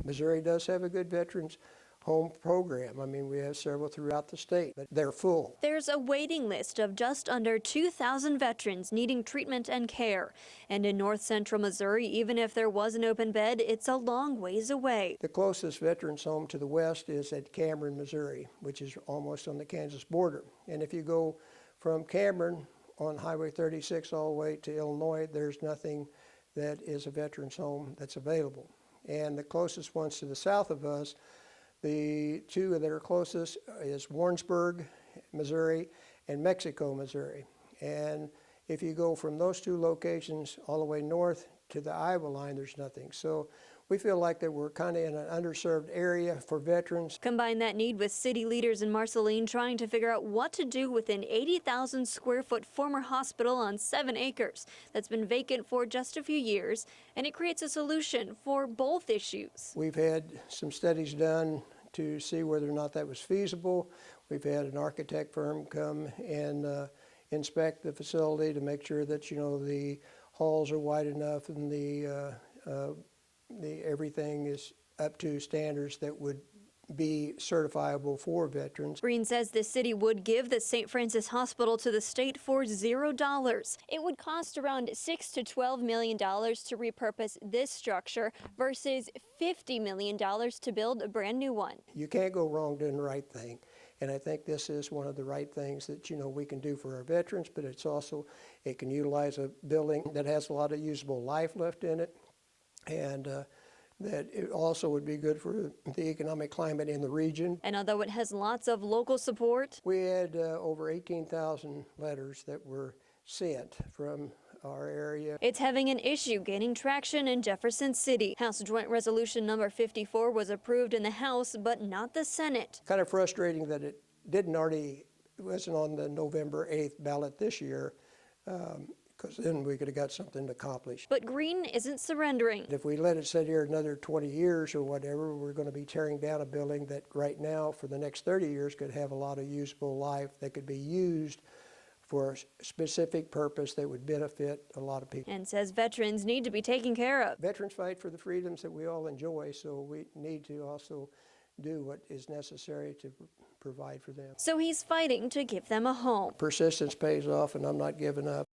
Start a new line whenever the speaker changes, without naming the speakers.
Missouri does have a good veterans home program. I mean, we have several throughout the state, but they're full.
There's a waiting list of just under 2,000 veterans needing treatment and care. And in north central Missouri, even if there was an open bed, it's a long ways away.
The closest veterans home to the west is at Cameron, Missouri, which is almost on the Kansas border. And if you go from Cameron on Highway 36 all the way to Illinois, there's nothing that is a veterans home that's available. And the closest ones to the south of us, the two that are closest is Warrensburg, Missouri, and Mexico, Missouri. And if you go from those two locations all the way north to the Iowa line, there's nothing. So we feel like that we're kind of in an underserved area for veterans.
Combine that need with city leaders in Marceline trying to figure out what to do with an 80,000 square foot former hospital on 7 acres that's been vacant for just a few years, and it creates a solution for both issues.
We've had some studies done to see whether or not that was feasible. We've had an architect firm come and inspect the facility to make sure that, you know, the halls are wide enough and the everything is up to standards that would be certifiable for veterans.
Green says the city would give the St. Francis Hospital to the state for $0. It would cost around $6 to $12 million to repurpose this structure versus $50 million to build a brand new one.
You can't go wrong doing the right thing. And I think this is one of the right things that, you know, we can do for our veterans, but it's also, it can utilize a building that has a lot of usable life left in it. And that it also would be good for the economic climate in the region.
And although it has lots of local support,
we had over 18,000 letters that were sent from our area.
It's having an issue gaining traction in Jefferson City. House Joint Resolution number 54 was approved in the House, but not the Senate.
Kind of frustrating that it wasn't on the November 8th ballot this year. Because then we could have got something accomplished.
But Green isn't surrendering.
If we let it sit here another 20 years or whatever, we're going to be tearing down a building that right now for the next 30 years could have a lot of usable life that could be used for a specific purpose that would benefit a lot of people.
And says veterans need to be taken care of.
Veterans fight for the freedoms that we all enjoy, so we need to also do what is necessary to provide for them.
So he's fighting to give them a home.
Persistence pays off, and I'm not giving up.